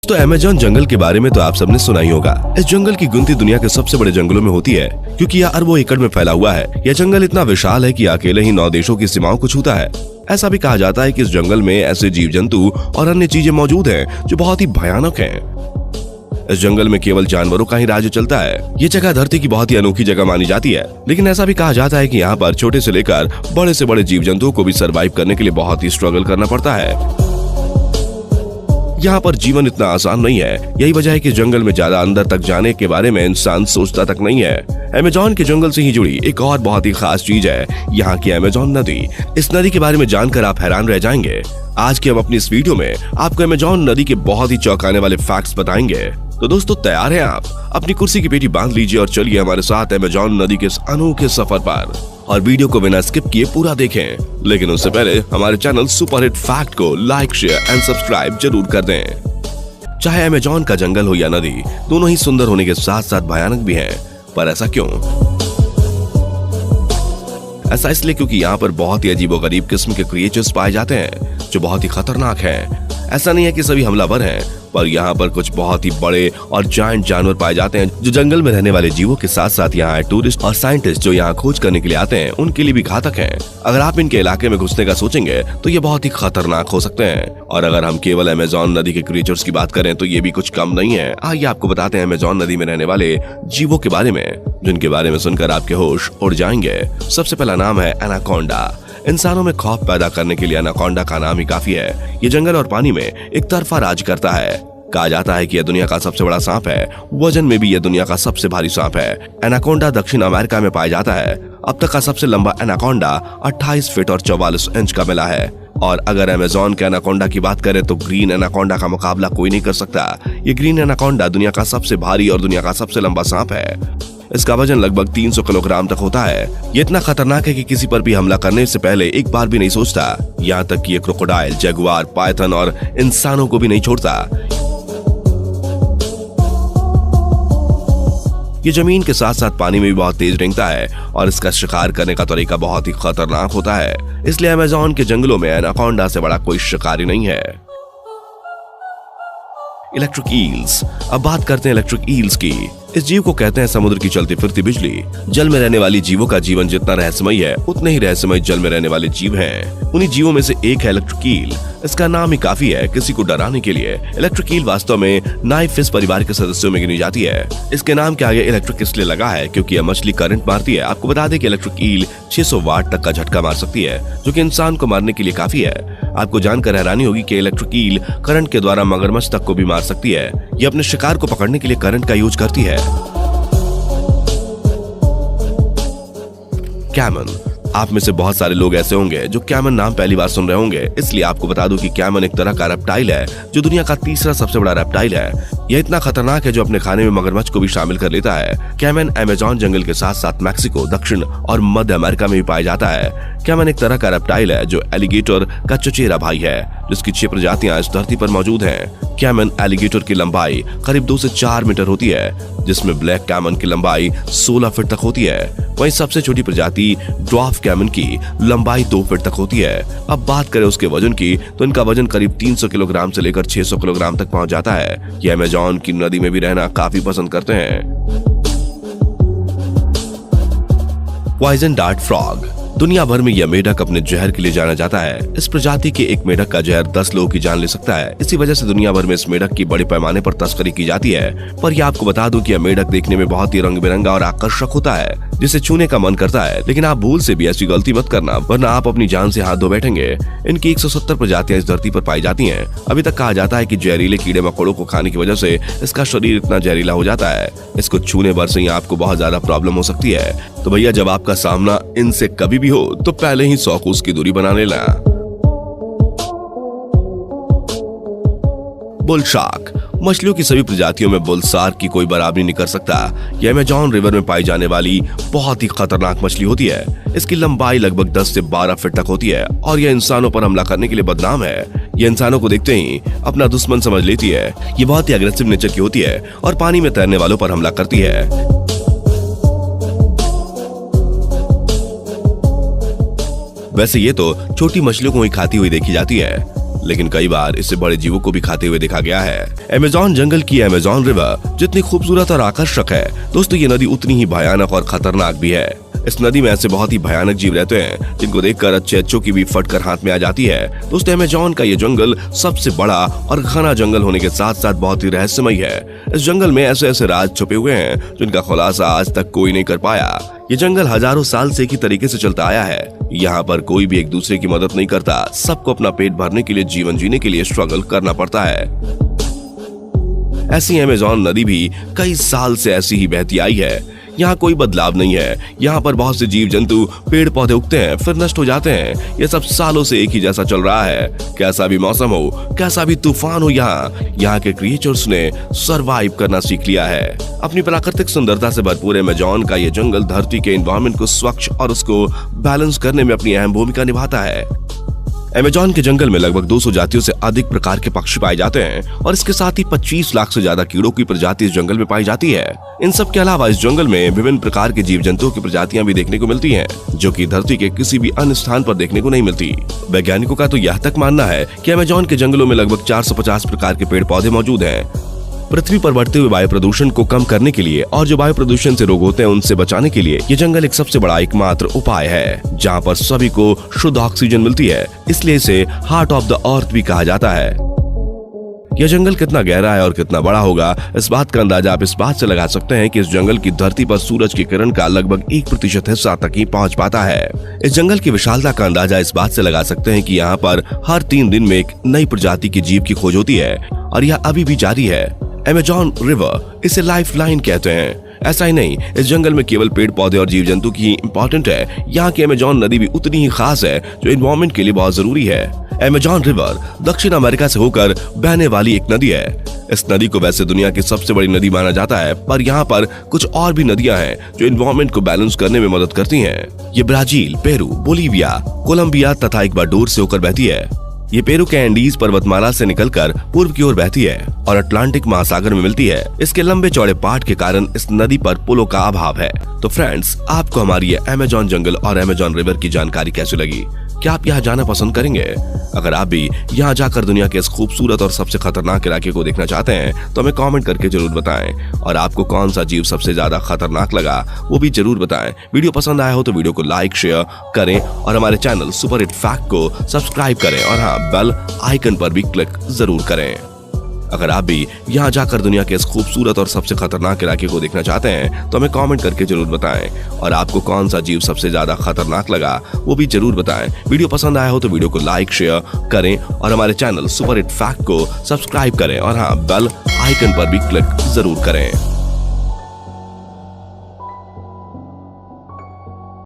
तो अमेज़न जंगल के बारे में तो आप सबने सुना ही होगा। इस जंगल की गिनती दुनिया के सबसे बड़े जंगलों में होती है, क्योंकि यह अरबों एकड़ में फैला हुआ है। यह जंगल इतना विशाल है कि अकेले ही 9 देशों की सीमाओं को छूता है। ऐसा भी कहा जाता है कि इस जंगल में ऐसे जीव जंतु और अन्य चीजें मौजूद हैं जो बहुत ही भयानक हैं। इस जंगल में केवल जानवरों का ही राज्य चलता है। ये जगह धरती की बहुत ही अनोखी जगह मानी जाती है, लेकिन ऐसा भी कहा जाता है कि यहाँ पर छोटे से लेकर बड़े से बड़े जीव जंतुओं को भी सर्वाइव करने के लिए बहुत ही स्ट्रगल करना पड़ता है। यहाँ पर जीवन इतना आसान नहीं है। यही वजह है कि जंगल में ज्यादा अंदर तक जाने के बारे में इंसान सोचता तक नहीं है। अमेज़न के जंगल से ही जुड़ी एक और बहुत ही खास चीज है यहाँ की अमेज़न नदी। इस नदी के बारे में जानकर आप हैरान रह जाएंगे। आज की हम अपनी इस वीडियो में आपको अमेज़न नदी के बहुत ही चौंकाने वाले फैक्ट्स बताएंगे। तो दोस्तों, तैयार हैं आप? अपनी कुर्सी की पेटी बांध लीजिए और चलिए हमारे साथ अमेज़न नदी के इस अनोखे सफर पर, और वीडियो को बिना स्किप किए पूरा देखें। लेकिन उससे पहले हमारे चैनल सुपरहिट फैक्ट को लाइक, शेयर एंड सब्सक्राइब जरूर कर दें। चाहे अमेज़न का जंगल हो या नदी, दोनों ही सुंदर होने के साथ साथ भयानक भी हैं। पर ऐसा क्यों? ऐसा इसलिए क्योंकि यहाँ पर बहुत ही अजीबोगरीब किस्म के क्रिएचर्स पाए जाते हैं जो बहुत ही खतरनाक हैं। ऐसा नहीं है कि सभी हमलावर हैं, पर यहाँ पर कुछ बहुत ही बड़े और जायंट जानवर पाए जाते हैं जो जंगल में रहने वाले जीवों के साथ साथ यहाँ टूरिस्ट और साइंटिस्ट जो यहाँ खोज करने के लिए आते हैं उनके लिए भी घातक हैं। अगर आप इनके इलाके में घुसने का सोचेंगे तो ये बहुत ही खतरनाक हो सकते हैं। और अगर हम केवल अमेज़न नदी के क्रिएचर्स की बात करें तो ये भी कुछ कम नहीं है। आइए आपको बताते हैं अमेज़न नदी में रहने वाले जीवों के बारे में, जिनके बारे में सुनकर आपके होश उड़ जाएंगे। सबसे पहला नाम है एनाकोंडा। इंसानों में खौफ पैदा करने के लिए एनाकोंडा का नाम ही काफी है। ये जंगल और पानी में एक तरफा राज करता है। कहा जाता है कि यह दुनिया का सबसे बड़ा सांप है। वजन में भी यह दुनिया का सबसे भारी सांप है। एनाकोंडा दक्षिण अमेरिका में पाया जाता है। अब तक का सबसे लंबा एनाकोंडा 28 फीट और 44 इंच का मिला है। और अगर अमेज़न के एनाकोंडा की बात करें तो ग्रीन एनाकोंडा का मुकाबला कोई नहीं कर सकता। ये ग्रीन एनाकोंडा दुनिया का सबसे भारी और दुनिया का सबसे लंबा सांप है। इसका वजन लगभग 300 किलोग्राम तक होता है। ये इतना खतरनाक है कि किसी पर भी हमला करने से पहले एक बार भी नहीं सोचता। यहाँ तक कि ये क्रोकोडाइल, जगुआर, पाइथन और इंसानों को भी नहीं छोड़ता। ये जमीन के साथ साथ पानी में भी बहुत तेज रेंगता है और इसका शिकार करने का तरीका बहुत ही खतरनाक होता है। इसलिए अमेज़न के जंगलों में एनाकोंडा से बड़ा कोई शिकारी नहीं है। Electric eels. अब बात करते हैं इलेक्ट्रिक ईल्स की। इस जीव को कहते हैं समुद्र की चलती फिरती बिजली। जल में रहने वाली जीवों का जीवन जितना रहस्यमय है, उतने ही रहस्यमय जल में रहने वाले जीव हैं। उन्हीं जीवों में से एक है इलेक्ट्रिक ईल। इसका नाम ही काफी है किसी को डराने के लिए। इलेक्ट्रिक ईल वास्तव में नाइफ फिश परिवार के सदस्यों में गिनी जाती है। इसके नाम के आगे इलेक्ट्रिक इसलिए लगा है क्योंकि यह मछली करंट मारती है। आपको बता दें कि इलेक्ट्रिक ईल 600 वाट तक का झटका मार सकती है, जो कि इंसान को मारने के लिए काफी है। आपको जानकर हैरानी होगी कि इलेक्ट्रिक ईल करंट के द्वारा मगरमच्छ तक को भी मार सकती है। ये अपने शिकार को पकड़ने के लिए करंट का यूज करती है। कैमन। आप में से बहुत सारे लोग ऐसे होंगे जो कैमन नाम पहली बार सुन रहे होंगे, इसलिए आपको बता दूं कि कैमन एक तरह का रेप्टाइल है जो दुनिया का तीसरा सबसे बड़ा रेप्टाइल है। यह इतना खतरनाक है जो अपने खाने में मगरमच्छ को भी शामिल कर लेता है। कैमन अमेज़न जंगल के साथ साथ मैक्सिको, दक्षिण और मध्य अमेरिका में भी पाया जाता है। कैमन एक तरह का रेप्टाइल है जो एलिगेटर का चचेरा भाई है, जिसकी 6 प्रजातियां इस धरती पर मौजूद हैं। कैमन एलिगेटर की लंबाई करीब 2 से 4 मीटर होती है, जिसमें ब्लैक कैमन की लंबाई 16 फीट तक होती है। वहीं सबसे छोटी प्रजाति ड्वार्फ कैमन की लंबाई 2 फीट तक होती है। अब बात करें उसके वजन की तो इनका वजन करीब 300 किलोग्राम से लेकर 600 किलोग्राम तक पहुंच जाता है। ये अमेज़न की नदी में भी रहना काफी पसंद करते हैं। Poison dart frog. दुनिया भर में यह मेढक अपने जहर के लिए जाना जाता है। इस प्रजाति के एक मेढक का जहर 10 लोगों की जान ले सकता है। इसी वजह से दुनिया भर में इस मेढक की बड़े पैमाने पर तस्करी की जाती है। पर यह आपको बता दूं कि यह मेढक देखने में बहुत ही रंग बिरंगा और आकर्षक होता है, जिसे छूने का मन करता है। लेकिन आप भूल से भी ऐसी गलती मत करना, वरना आप अपनी जान से हाथ धो बैठेंगे। इनकी 170 प्रजातियां इस धरती पर पाई जाती हैं। अभी तक कहा जाता है कि जहरीले कीड़े मकोड़ों को खाने की वजह से इसका शरीर इतना जहरीला हो जाता है, इसको छूने भर से ही आपको बहुत ज्यादा प्रॉब्लम हो सकती है। तो भैया, जब आपका सामना इनसे कभी भी हो तो पहले ही 100 कोस की दूरी बना लेना। Bull shark. मछलियों की सभी प्रजातियों में बुल शार्क की कोई बराबरी नहीं कर सकता। यह अमेज़न रिवर में पाई जाने वाली बहुत ही खतरनाक मछली होती है। इसकी लंबाई लगभग 10 से 12 फीट तक होती है और यह इंसानों पर हमला करने के लिए बदनाम है। यह इंसानों को देखते ही अपना दुश्मन समझ लेती है। ये बहुत ही अग्रेसिव नेचर की होती है और पानी में तैरने वालों पर हमला करती है। वैसे ये तो छोटी मछलियों को ही खाती हुई देखी जाती है, लेकिन कई बार इसे बड़े जीवों को भी खाते हुए देखा गया है। अमेज़न जंगल की अमेज़न रिवर जितनी खूबसूरत और आकर्षक है दोस्तों, ये नदी उतनी ही भयानक और खतरनाक भी है। इस नदी में ऐसे बहुत ही भयानक जीव रहते हैं जिनको देखकर अच्छों की भी फटकर हाथ में आ जाती है। दोस्तों, अमेज़न का ये जंगल सबसे बड़ा और घना जंगल होने के साथ साथ बहुत ही रहस्यमय है। इस जंगल में ऐसे ऐसे राज छुपे हुए हैं जिनका खुलासा आज तक कोई नहीं कर पाया। ये जंगल हजारों साल से एक ही तरीके से चलता आया है। यहाँ पर कोई भी एक दूसरे की मदद नहीं करता, सबको अपना पेट भरने के लिए, जीवन जीने के लिए स्ट्रगल करना पड़ता है। ऐसी अमेज़न नदी भी कई साल से ऐसी ही बहती आई है। यहाँ कोई बदलाव नहीं है। यहाँ पर बहुत से जीव जंतु, पेड़ पौधे उगते हैं फिर नष्ट हो जाते हैं। ये सब सालों से एक ही जैसा चल रहा है। कैसा भी मौसम हो, कैसा भी तूफान हो, यहाँ के क्रिएचर्स ने सरवाइव करना सीख लिया है। अपनी प्राकृतिक सुंदरता से भरपूर अमेज़न का ये जंगल धरती के एनवायरनमेंट को स्वच्छ और उसको बैलेंस करने में अपनी अहम भूमिका निभाता है। अमेज़न के जंगल में लगभग 200 जातियों से अधिक प्रकार के पक्षी पाए जाते हैं और इसके साथ ही 25 लाख से ज्यादा कीड़ों की प्रजाति इस जंगल में पाई जाती है। इन सब के अलावा इस जंगल में विभिन्न प्रकार के जीव जंतुओं की प्रजातियां भी देखने को मिलती हैं, जो कि धरती के किसी भी अन्य स्थान पर देखने को नहीं मिलती। वैज्ञानिकों का तो यह तक मानना है कि अमेज़न के जंगलों में लगभग 450 प्रकार के पेड़ पौधे मौजूद हैं। पृथ्वी पर बढ़ते हुए वायु प्रदूषण को कम करने के लिए और जो वायु प्रदूषण से रोग होते हैं उनसे बचाने के लिए ये जंगल एक सबसे बड़ा एकमात्र उपाय है, जहाँ पर सभी को शुद्ध ऑक्सीजन मिलती है। इसलिए इसे हार्ट ऑफ द अर्थ भी कहा जाता है। यह जंगल कितना गहरा है और कितना बड़ा होगा, इस बात का अंदाजा आप इस बात से लगा सकते हैं कि इस जंगल की धरती पर सूरज की किरण का लगभग 1% हिस्सा तक ही पहुंच पाता है। इस जंगल की विशालता का अंदाजा इस बात से लगा सकते हैं कि यहाँ पर हर 3 दिन में एक नई प्रजाति की जीव की खोज होती है और यह अभी भी जारी है। अमेज़न रिवर, इसे लाइफ लाइन कहते हैं। ऐसा ही नहीं, इस जंगल में केवल पेड़ पौधे और जीव जंतु की इम्पोर्टेंट है, यहाँ की अमेज़न नदी भी उतनी ही खास है जो एनवायरनमेंट के लिए बहुत जरूरी है। अमेज़न रिवर दक्षिण अमेरिका से होकर बहने वाली एक नदी है। इस नदी को वैसे दुनिया की सबसे बड़ी नदी माना जाता है, पर यहाँ पर कुछ और भी नदियाँ हैं जो एनवायरनमेंट को बैलेंस करने में मदद करती हैं। ये ब्राजील, पेरू, बोलीविया, कोलंबिया तथा इक्वाडोर से होकर बहती है। ये पेरू के एंडीज पर्वतमाला से निकलकर पूर्व की ओर बहती है और अटलांटिक महासागर में मिलती है। इसके लंबे चौड़े पाट के कारण इस नदी पर पुलों का अभाव है। तो फ्रेंड्स, आपको हमारी ये अमेज़न जंगल और अमेज़न रिवर की जानकारी कैसी लगी? क्या आप यहाँ जाना पसंद करेंगे? अगर आप भी यहाँ जाकर दुनिया के इस खूबसूरत और सबसे खतरनाक इलाके को देखना चाहते हैं तो हमें कमेंट करके जरूर बताएं। और आपको कौन सा जीव सबसे ज्यादा खतरनाक लगा वो भी जरूर बताएं। वीडियो पसंद आया हो तो वीडियो को लाइक, शेयर करें और हमारे चैनल सुपर हिट फैक्ट को सब्सक्राइब करें और हाँ, बेल आइकन पर भी क्लिक जरूर करें। अगर आप भी यहाँ जाकर दुनिया के इस खूबसूरत और सबसे खतरनाक इलाके को देखना चाहते हैं तो हमें कमेंट करके जरूर बताएं। और आपको कौन सा जीव सबसे ज्यादा खतरनाक लगा वो भी जरूर बताएं। वीडियो पसंद आया हो तो वीडियो को लाइक, शेयर करें और हमारे चैनल सुपर हिट फैक्ट को सब्सक्राइब करें और हाँ, बेल आइकन पर भी क्लिक जरूर करें।